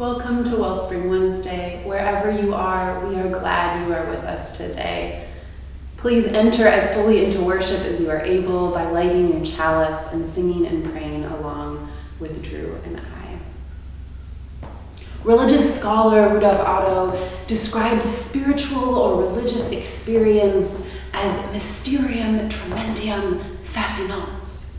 Welcome to Wellspring Wednesday. Wherever you are, we are glad you are with us today. Please enter as fully into worship as you are able by lighting your chalice and singing and praying along with Drew and I. Religious scholar Rudolf Otto describes spiritual or religious experience as mysterium tremendum fascinans.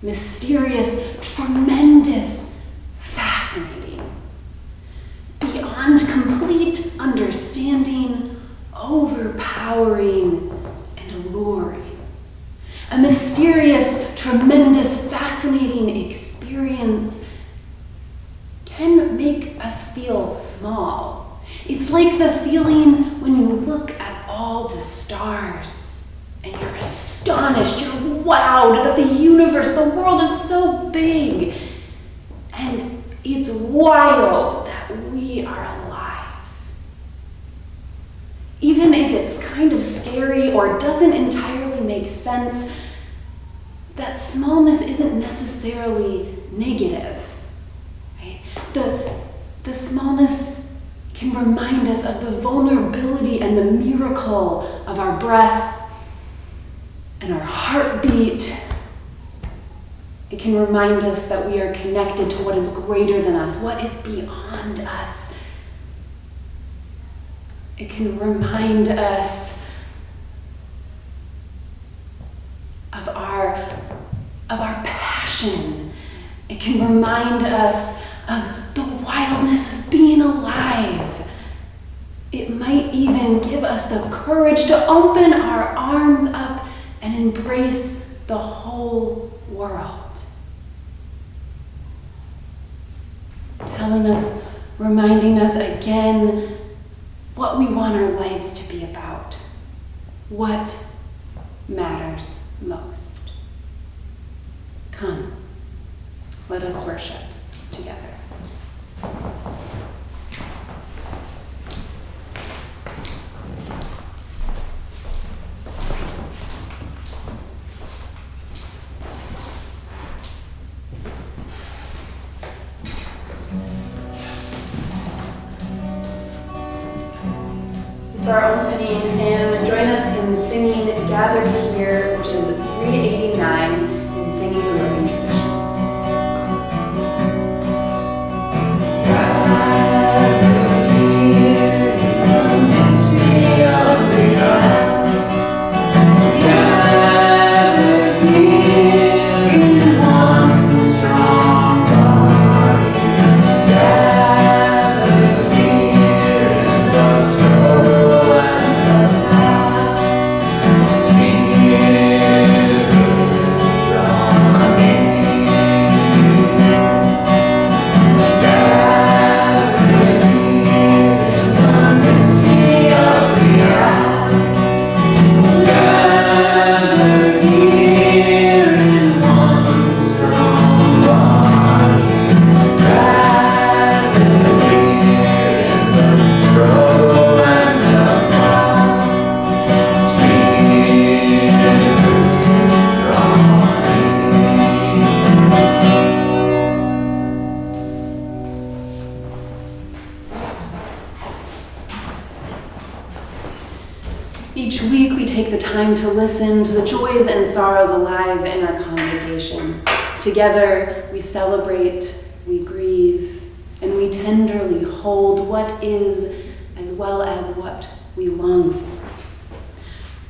Mysterious, tremendous, fascinating. Beyond complete understanding, overpowering, and alluring. A mysterious, tremendous, fascinating experience can make us feel small. It's like the feeling when you look at all the stars and you're astonished, you're wowed that the universe, the world is so big. And it's wild that we are alive. Even if it's kind of scary or doesn't entirely make sense, that smallness isn't necessarily negative. Right? The smallness can remind us of the vulnerability and the miracle of our breath and our heartbeat. It can remind us that we are connected to what is greater than us, what is beyond us. It can remind us of our passion. It can remind us of the wildness of being alive. It might even give us the courage to open our arms up and embrace the whole world. Telling us, reminding us again what we want our lives to be about. What matters most. Come, let us worship together. For our opening hymn, join us in singing Gathered Here, which is 389 in Singing the Living Tradition. Gathered here in the mystery of the hour. Gathered here in one strong body. Gathered here in the strong. Each week we take the time to listen to the joys and sorrows alive in our congregation. Together we celebrate, we grieve, and we tenderly hold what is as well as what we long for.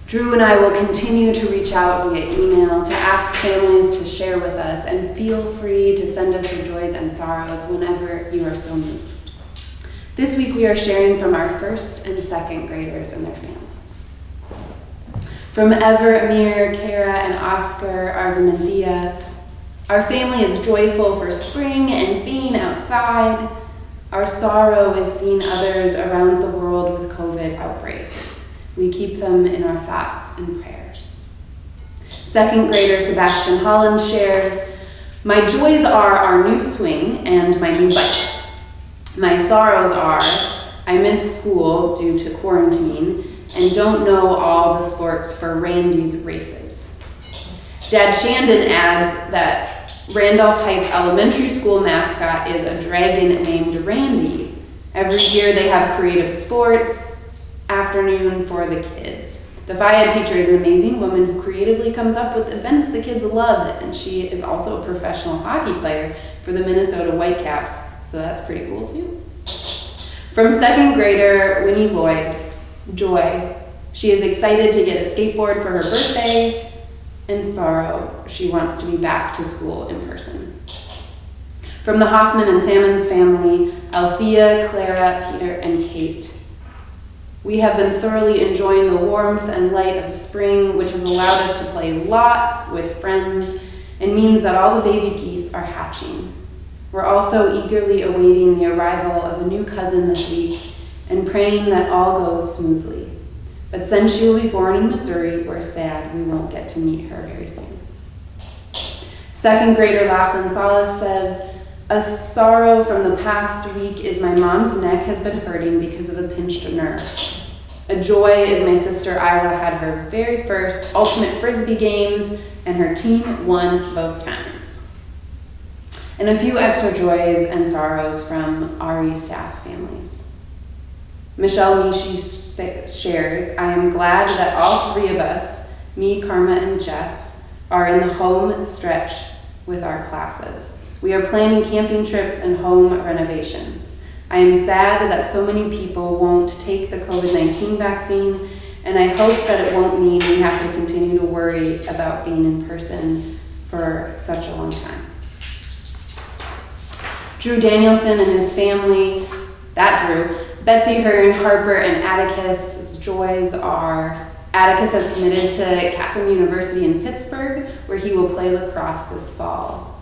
Drew and I will continue to reach out via email to ask families to share with us, and feel free to send us your joys and sorrows whenever you are so moved. This week we are sharing from our first and second graders and their families. From Ever, Amir, Kara, and Oscar Arzamandia, our family is joyful for spring and being outside. Our sorrow is seeing others around the world with COVID outbreaks. We keep them in our thoughts and prayers. Second grader Sebastian Holland shares, "My joys are our new swing and my new bike. My sorrows are I miss school due to quarantine and don't know all the sports for Randy's races." Dad Shandon adds that Randolph Heights Elementary School mascot is a dragon named Randy. Every year they have creative sports afternoon for the kids. The Phi Ed teacher is an amazing woman who creatively comes up with events the kids love, and she is also a professional hockey player for the Minnesota Whitecaps, so that's pretty cool too. From second grader Winnie Lloyd, joy. She is excited to get a skateboard for her birthday, and sorrow. She wants to be back to school in person. From the Hoffman and Salmons family, Althea, Clara, Peter, and Kate. We have been thoroughly enjoying the warmth and light of spring, which has allowed us to play lots with friends and means that all the baby geese are hatching. We're also eagerly awaiting the arrival of a new cousin this week and praying that all goes smoothly. But since she will be born in Missouri, we're sad we won't get to meet her very soon. Second grader Lachlan Salas says, a sorrow from the past week is my mom's neck has been hurting because of a pinched nerve. A joy is my sister Isla had her very first ultimate frisbee games and her team won both times. And a few extra joys and sorrows from RE staff families. Michelle Mishi shares, I am glad that all three of us, me, Karma, and Jeff, are in the home stretch with our classes. We are planning camping trips and home renovations. I am sad that so many people won't take the COVID-19 vaccine, and I hope that it won't mean we have to continue to worry about being in person for such a long time. Drew Danielson and his family, Betsy, Hearn, Harper, and Atticus' joys are Atticus has committed to Catholic University in Pittsburgh, where he will play lacrosse this fall.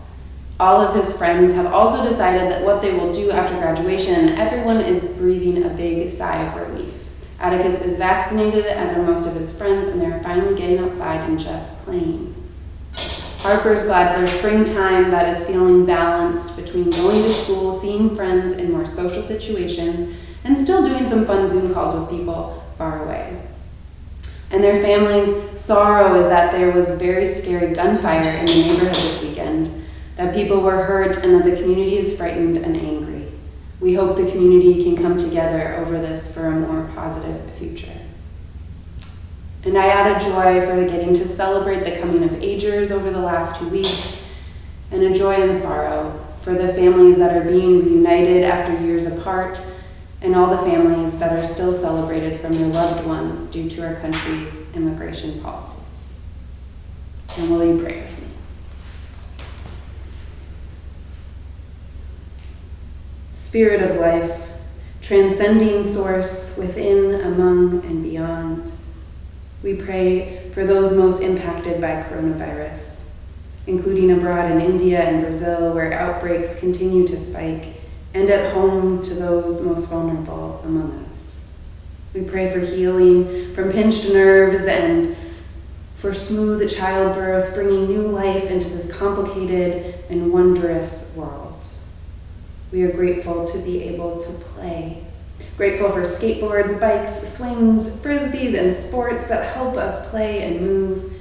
All of his friends have also decided that what they will do after graduation, and everyone is breathing a big sigh of relief. Atticus is vaccinated, as are most of his friends, and they're finally getting outside and just playing. Harper's glad for a springtime that is feeling balanced between going to school, seeing friends in more social situations, and still doing some fun Zoom calls with people far away. And their family's sorrow is that there was very scary gunfire in the neighborhood this weekend, that people were hurt, and that the community is frightened and angry. We hope the community can come together over this for a more positive future. And I add a joy for getting to celebrate the coming of agers over the last 2 weeks, and a joy and sorrow for the families that are being reunited after years apart, and all the families that are still separated from their loved ones due to our country's immigration policies. And will you pray with me? Spirit of life, transcending source within, among, and beyond, we pray for those most impacted by coronavirus, including abroad in India and Brazil, where outbreaks continue to spike, and at home to those most vulnerable among us. We pray for healing from pinched nerves and for smooth childbirth, bringing new life into this complicated and wondrous world. We are grateful to be able to play. Grateful for skateboards, bikes, swings, frisbees, and sports that help us play and move.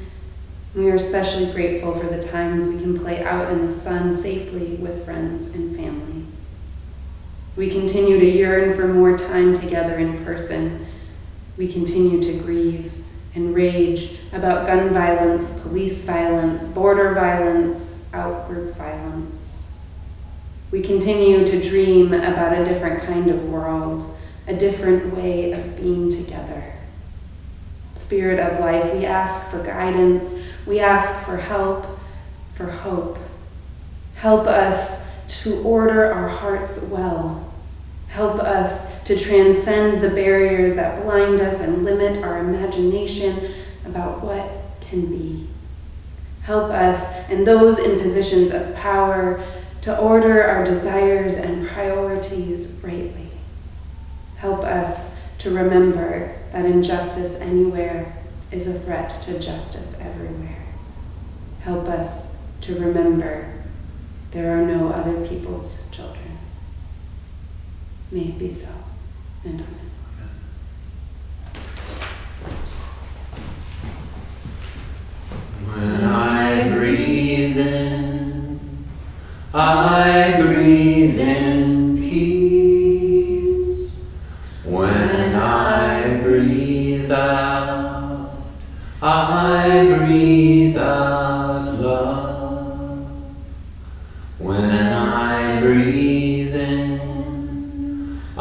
We are especially grateful for the times we can play out in the sun safely with friends and family. We continue to yearn for more time together in person. We continue to grieve and rage about gun violence, police violence, border violence, out-group violence. We continue to dream about a different kind of world, a different way of being together. Spirit of life, we ask for guidance, we ask for help, for hope. Help us to order our hearts well. Help us to transcend the barriers that blind us and limit our imagination about what can be. Help us and those in positions of power to order our desires and priorities rightly. Help us to remember that injustice anywhere is a threat to justice everywhere. Help us to remember there are no other people's children. May it be so, and amen. When I breathe in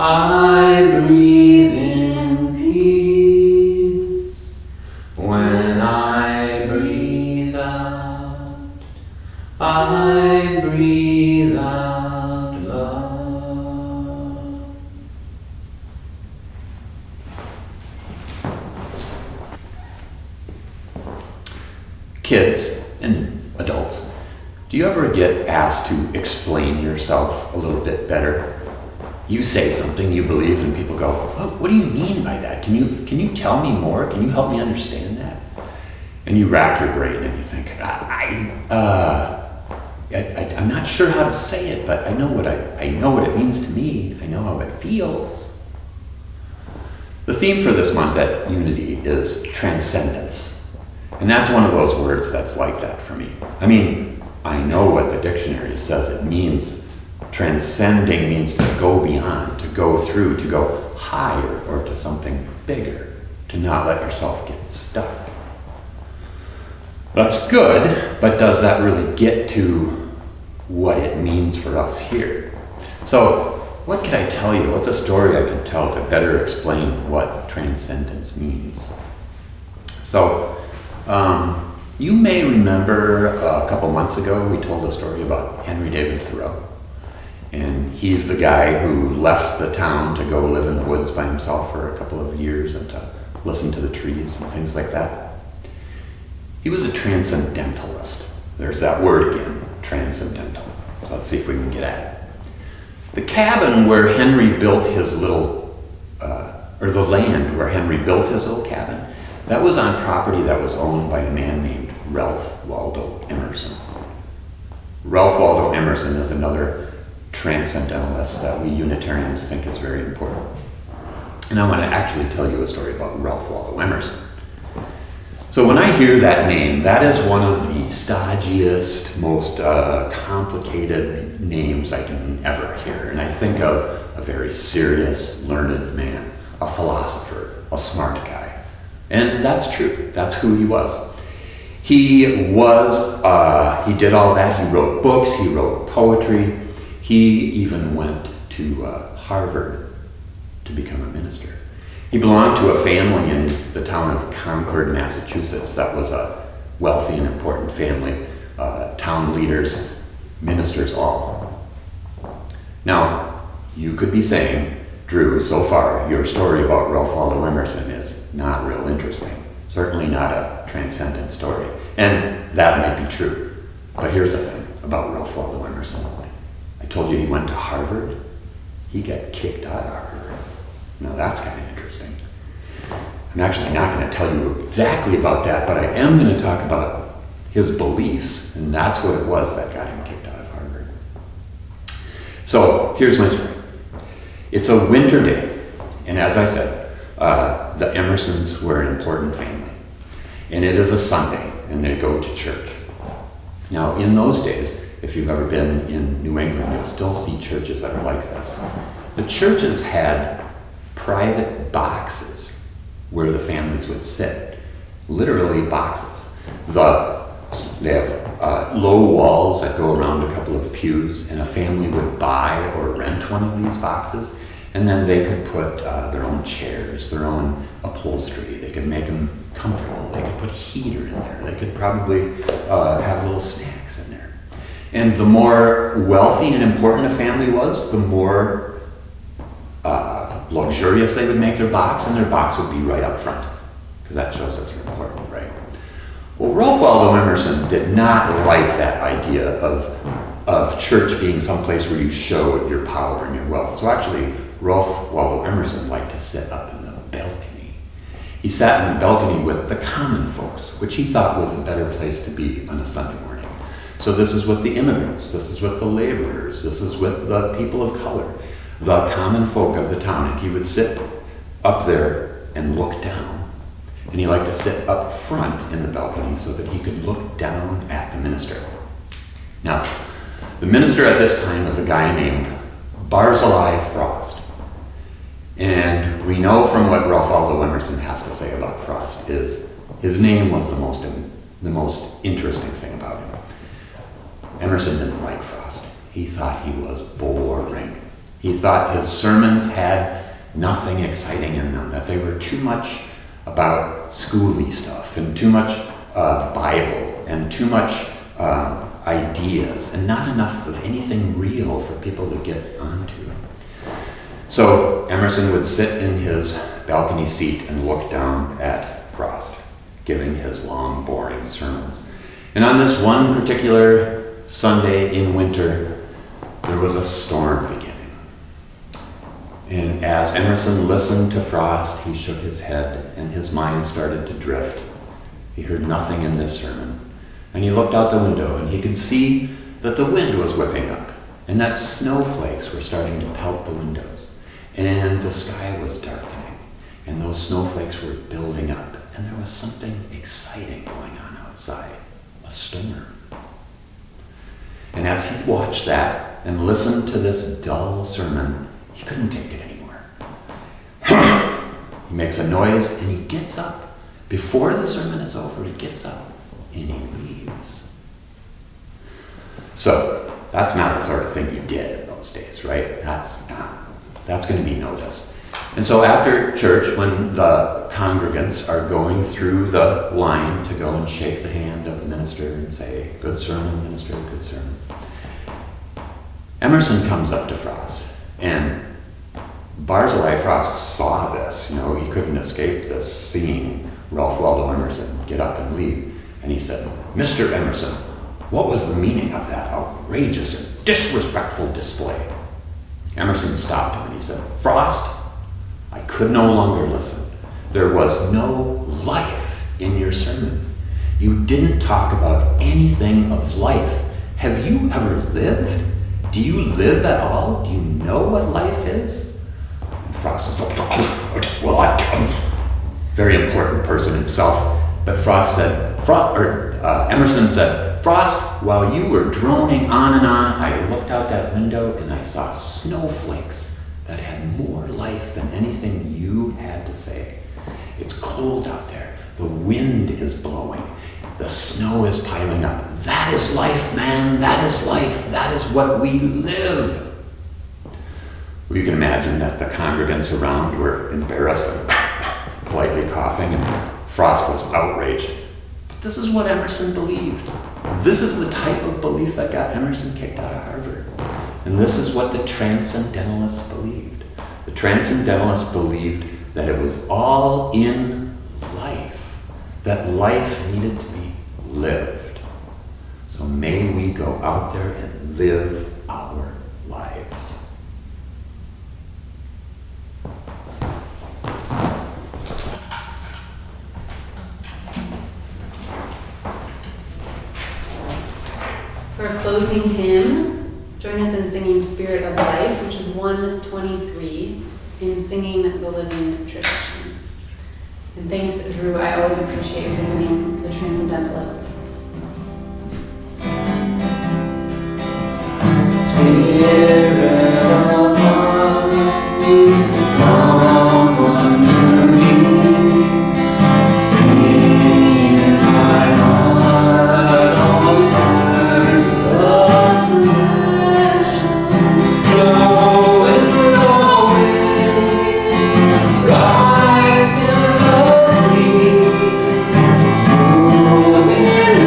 I breathe in peace. When I breathe out, I breathe out love. Kids and adults, do you ever get asked to explain yourself a little bit better? You say something you believe and people go, what do you mean by that? Can you tell me more? Can you help me understand that? And you rack your brain and you think, I'm not sure how to say it, but I know what it means to me. I know how it feels. The theme for this month at Unity is transcendence. And that's one of those words that's like that for me. I mean, I know what the dictionary says it means. Transcending means to go beyond, to go through, to go higher or to something bigger, to not let yourself get stuck. That's good, but does that really get to what it means for us here? So, what could I tell you? What's a story I could tell to better explain what transcendence means? So, you may remember a couple months ago we told a story about Henry David Thoreau. And he's the guy who left the town to go live in the woods by himself for a couple of years and to listen to the trees and things like that. He was a transcendentalist. There's that word again, transcendental. So let's see if we can get at it. The cabin where Henry built his little, or the land where Henry built his little cabin, that was on property that was owned by a man named Ralph Waldo Emerson. Ralph Waldo Emerson is another transcendentalist that we Unitarians think is very important. And I want to actually tell you a story about Ralph Waldo Emerson. So when I hear that name, that is one of the stodgiest, most complicated names I can ever hear. And I think of a very serious, learned man, a philosopher, a smart guy. And that's true. That's who he was. He did all that. He wrote books, he wrote poetry. He even went to Harvard to become a minister. He belonged to a family in the town of Concord, Massachusetts. That was a wealthy and important family. Town leaders, ministers, all. Now, you could be saying, Drew, so far, your story about Ralph Waldo Emerson is not real interesting. Certainly not a transcendent story. And that might be true. But here's the thing about Ralph Waldo Emerson. I told you he went to Harvard. He got kicked out of Harvard. Now that's kind of interesting. I'm actually not going to tell you exactly about that, but I am going to talk about his beliefs, and that's what it was that got him kicked out of Harvard. So here's my story. It's a winter day, and as I said, the Emersons were an important family. And it is a Sunday, and they go to church. Now, in those days, if you've ever been in New England, you'll still see churches that are like this. The churches had private boxes where the families would sit. Literally boxes. They have low walls that go around a couple of pews, and a family would buy or rent one of these boxes, and then they could put their own chairs, their own upholstery. They could make them comfortable. They could put a heater in there. They could probably have little snacks in there. And the more wealthy and important a family was, the more luxurious they would make their box, and their box would be right up front, because that shows that they're important, right? Well, Ralph Waldo Emerson did not like that idea of church being someplace where you showed your power and your wealth. So actually, Ralph Waldo Emerson liked to sit up in the balcony. He sat in the balcony with the common folks, which he thought was a better place to be on a Sunday morning. So this is with the immigrants, this is with the laborers, this is with the people of color, the common folk of the town. And he would sit up there and look down. And he liked to sit up front in the balcony so that he could look down at the minister. Now, the minister at this time was a guy named Barzillai Frost. And we know from what Ralph Waldo Emerson has to say about Frost is his name was the most interesting thing about him. Emerson didn't like Frost. He thought he was boring. He thought his sermons had nothing exciting in them, that they were too much about schooly stuff and too much Bible and too much ideas and not enough of anything real for people to get onto. So Emerson would sit in his balcony seat and look down at Frost, giving his long, boring sermons. And on this one particular Sunday in winter, there was a storm beginning. And as Emerson listened to Frost, he shook his head and his mind started to drift. He heard nothing in this sermon. And he looked out the window and he could see that the wind was whipping up and that snowflakes were starting to pelt the windows. And the sky was darkening and those snowflakes were building up and there was something exciting going on outside, a storm. And as he watched that and listened to this dull sermon, he couldn't take it anymore. He makes a noise and he gets up. Before the sermon is over, he gets up and he leaves. So that's not the sort of thing you did in those days, right? That's going to be noticed. And so after church, when the congregants are going through the line to go and shake the hand of the minister and say, "Good sermon, minister, good sermon," Emerson comes up to Frost. And Barzillai Frost saw this. He couldn't escape this, seeing Ralph Waldo Emerson get up and leave. And he said, "Mr. Emerson, what was the meaning of that outrageous and disrespectful display?" Emerson stopped him and he said, "Frost, I could no longer listen. There was no life in your sermon. You didn't talk about anything of life. Have you ever lived? Do you live at all? Do you know what life is?" And Frost is like, "Well, I'm a very important person himself." But Emerson said, "Frost, while you were droning on and on, I looked out that window and I saw snowflakes that had more life than anything you had to say. It's cold out there. The wind is blowing. The snow is piling up. That is life, man. That is life. That is what we live." Well, you can imagine that the congregants around were embarrassed and politely coughing, and Frost was outraged. But this is what Emerson believed. This is the type of belief that got Emerson kicked out of Harvard. And this is what the Transcendentalists believed. The Transcendentalists believed that it was all in life, that life needed to be lived. So may we go out there and live our lives. For a closing hymn, join us in singing Spirit of Life, which is 123, in Singing the Living Tradition. And thanks, Drew. I always appreciate visiting the Transcendentalists. Spirit of life, come under me, sing in my heart all songs of passion. Blow in the wind, rise in the sea, move in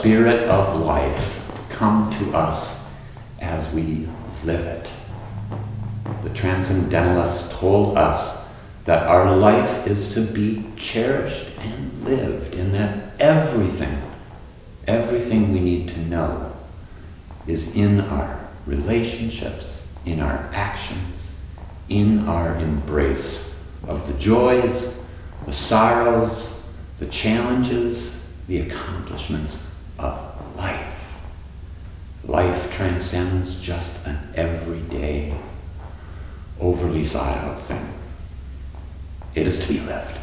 spirit of life come to us as we live it. The Transcendentalists told us that our life is to be cherished and lived, and that everything we need to know is in our relationships, in our actions, in our embrace of the joys, the sorrows, the challenges, the accomplishments of life. Life transcends just an everyday, overly thought out thing. It is to be lived.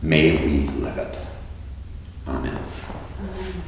May we live it. Amen. Amen.